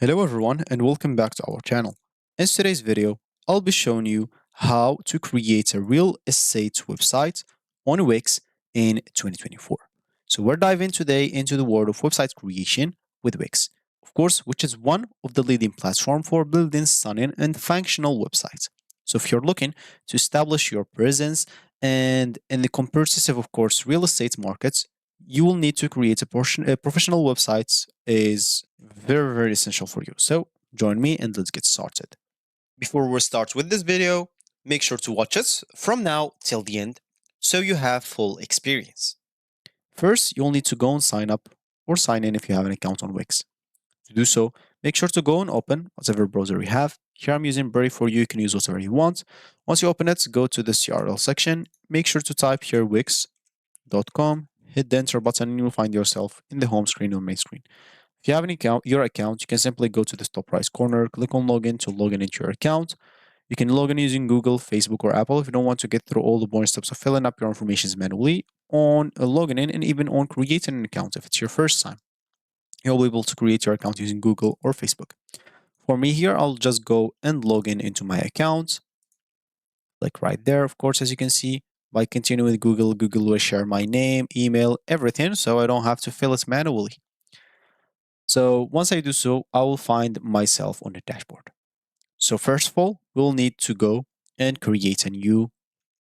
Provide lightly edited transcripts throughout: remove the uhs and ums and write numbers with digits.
Hello everyone and welcome back to our channel. In today's video, I'll be showing you how to create a real estate website on Wix in 2024. So we're diving today into the world of website creation with Wix, of course, which is one of the leading platforms for building stunning and functional websites. So if you're looking to establish your presence and in the competitive, of course, real estate markets, you will need to create a professional website is very essential for you. So join me and let's get started. Before we start with this video, make sure to watch us from now till the end so you have full experience. First, you'll need to go and sign up or sign in if you have an account on Wix. To do so, make sure to go and open whatever browser you have. Here I'm using Brave for you. You can use whatever you want. Once you open it, go to the URL section. Make sure to type here wix.com, hit the enter button, and you'll find yourself in the home screen or main screen. If you have your account, you can simply go to the top right corner, click on login to log in into your account. You can log in using Google, Facebook, or Apple if you don't want to get through all the boring steps of filling up your information manually on logging in and even on creating an account if it's your first time. You'll be able to create your account using Google or Facebook. For me here, I'll just go and log in into my account. Like right there, of course, as you can see, by continuing with Google, Google will share my name, email, everything, so I don't have to fill it manually. So once I do so, I will find myself on the dashboard. So first of all, we'll need to go and create a new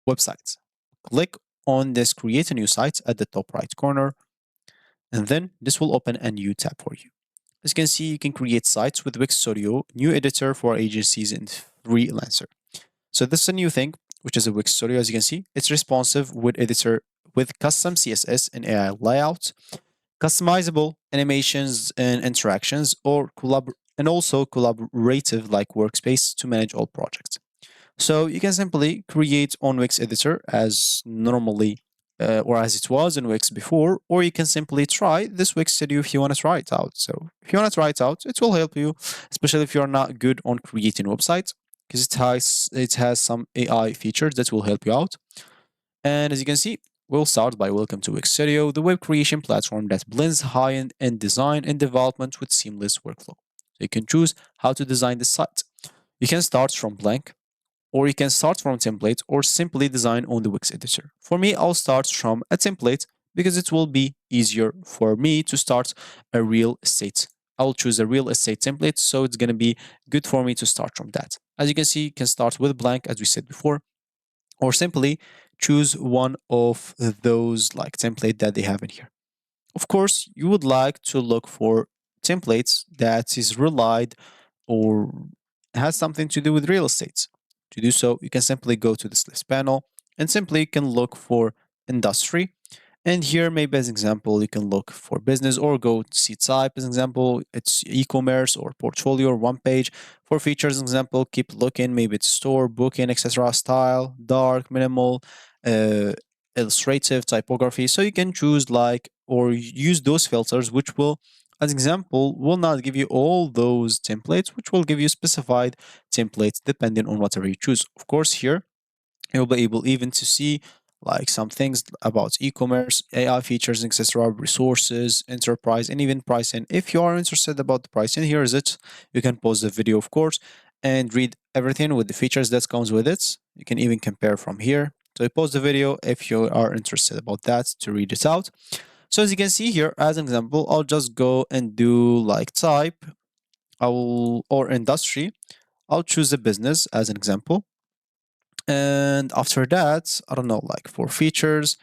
website. Click on this create a new site at the top right corner, and then this will open a new tab for you. As you can see, you can create sites with Wix Studio, new editor for agencies and freelancer. So this is a new thing, which is a Wix Studio. As you can see, it's responsive with editor with custom CSS and AI layout, customizable animations and interactions, or and also collaborative like workspace to manage all projects. So you can simply create on Wix editor as normally or as it was in Wix before, or you can simply try this Wix Studio if you want to try it out. So if you want to try it out, it will help you, especially if you're not good on creating websites, because it has some AI features that will help you out. And as you can see, we'll start by welcome to Wix Studio, the web creation platform that blends high-end design and development with seamless workflow. So you can choose how to design the site. You can start from blank, or you can start from template, or simply design on the Wix editor. For me, I'll start from a template because it will be easier for me to start a real estate. I'll choose a real estate template, so it's going to be good for me to start from that. As you can see, you can start with blank, as we said before, or simply choose one of those like template that they have in here. Of course, you would like to look for templates that is relied or has something to do with real estate. To do so, you can simply go to this list panel and simply can look for industry. And here, maybe as an example, you can look for business or go to see type as an example. It's e-commerce or portfolio or one page. For features, as an example, keep looking. Maybe it's store, booking, etc. Style, dark, minimal, uh, illustrative, typography. So you can choose like or use those filters, which will, as example, will not give you all those templates, which will give you specified templates depending on whatever you choose. Of course, here you'll be able even to see like some things about e-commerce, AI features, etc., resources, enterprise, and even pricing. If you are interested about the pricing, here is it. You can pause the video, of course, and read everything with the features that comes with it. You can even compare from here. So you pause the video if you are interested about that to read it out. So as you can see here, as an example, I'll just go and do like type, or industry. I'll choose a business as an example. And after that, I don't know, like for features,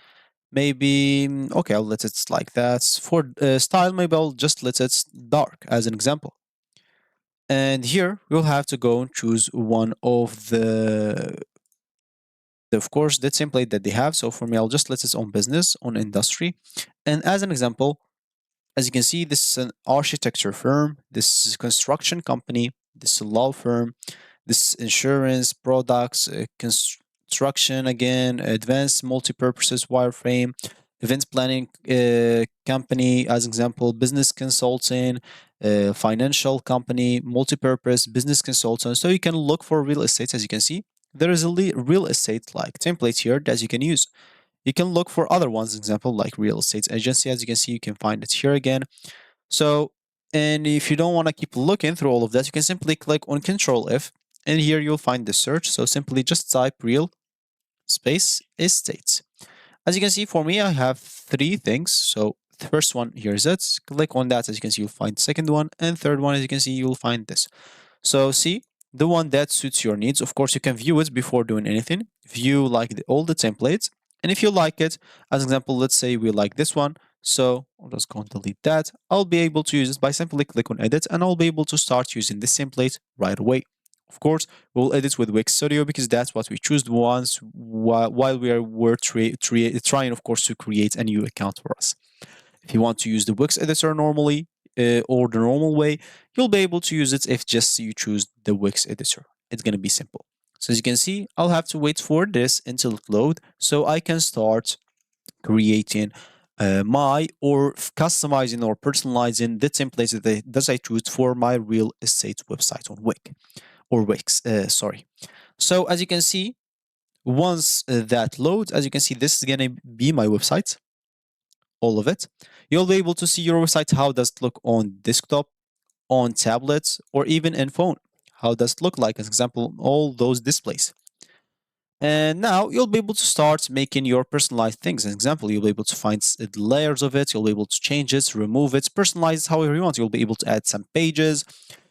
maybe, okay, I'll let it like that. For style, maybe I'll just let it dark as an example. And here we'll have to go and choose one of of course, the template that they have. So for me, I'll just let it on business, on industry. And as an example, as you can see, this is an architecture firm, this is a construction company, this is a law firm, this is insurance products, construction again, advanced multi-purposes wireframe, event planning company, as example, business consulting, financial company, multi-purpose business consultant. So you can look for real estate. As you can see, there is a real estate like template here that you can use. You can look for other ones, example like real estate agency. As you can see, you can find it here again. So And if you don't want to keep looking through all of that, you can simply click on Control F, and here you'll find the search. So simply just type real space estate. As you can see, for me, I have three things. So the first one, here is it. Click on that. As you can see, you'll find the second one. And third one, as you can see, you'll find this. So see, the one that suits your needs. Of course, you can view it before doing anything. View like all the templates. And if you like it, as an example, let's say we like this one. So I'll just go and delete that. I'll be able to use it by simply click on edit, and I'll be able to start using this template right away. Of course, we'll edit with Wix Studio because that's what we choose once while we're trying, of course, to create a new account for us. If you want to use the Wix editor normally or the normal way, you'll be able to use it if just you choose the Wix editor. It's going to be simple. So as you can see, I'll have to wait for this until it load so I can start creating customizing or personalizing the templates that I choose for my real estate website on Wix, sorry. So as you can see, once that loads, as you can see, this is going to be my website, all of it. You'll be able to see your website, how does it look on desktop, on tablets, or even in phone. How does it look like, as example, all those displays. And now you'll be able to start making your personalized things. As example, you'll be able to find the layers of it, you'll be able to change it, remove it, personalize it however you want. You'll be able to add some pages,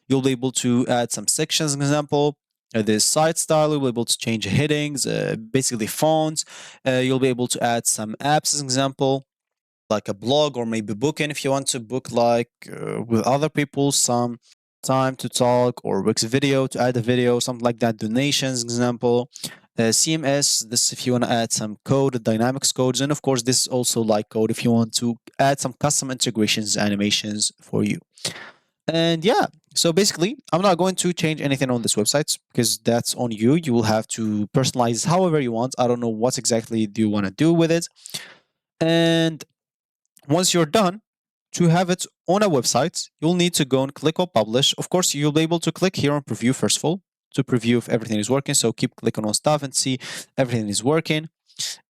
you'll be able to add some sections, an example. The site style, you'll be able to change headings, basically fonts. You'll be able to add some apps, as an example, like a blog or maybe booking if you want to book like with other people some time to talk, or Wix video to add a video, something like that. Donations, example. CMS, this if you want to add some code, dynamics codes, and of course this is also like code if you want to add some custom integrations, animations for you. And yeah, so basically, I'm not going to change anything on this website because that's on you. You will have to personalize however you want. I don't know what exactly do you want to do with it. And once you're done, to have it on a website, you'll need to go and click on publish. Of course, you'll be able to click here on preview first of all to preview if everything is working. So keep clicking on stuff and see everything is working.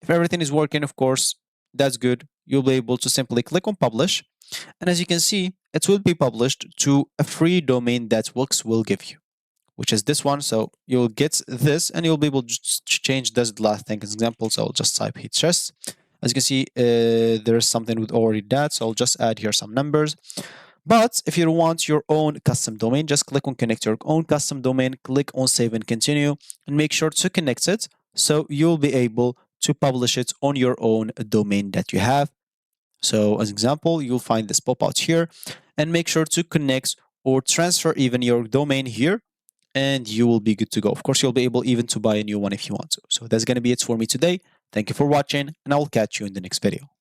If everything is working, of course, that's good. You'll be able to simply click on publish. And as you can see, it will be published to a free domain that Wix will give you, which is this one. So you'll get this and you'll be able to change this last thing as example. So I'll just type Ahrefs. As you can see, there's something with already that. So I'll just add here some numbers. But if you want your own custom domain, just click on connect your own custom domain, click on save and continue, and make sure to connect it. So you'll be able to publish it on your own domain that you have. So as example, you'll find this pop out here, and make sure to connect or transfer even your domain here, and you will be good to go. Of course, you'll be able even to buy a new one if you want to. So that's going to be it for me today. Thank you for watching, and I will catch you in the next video.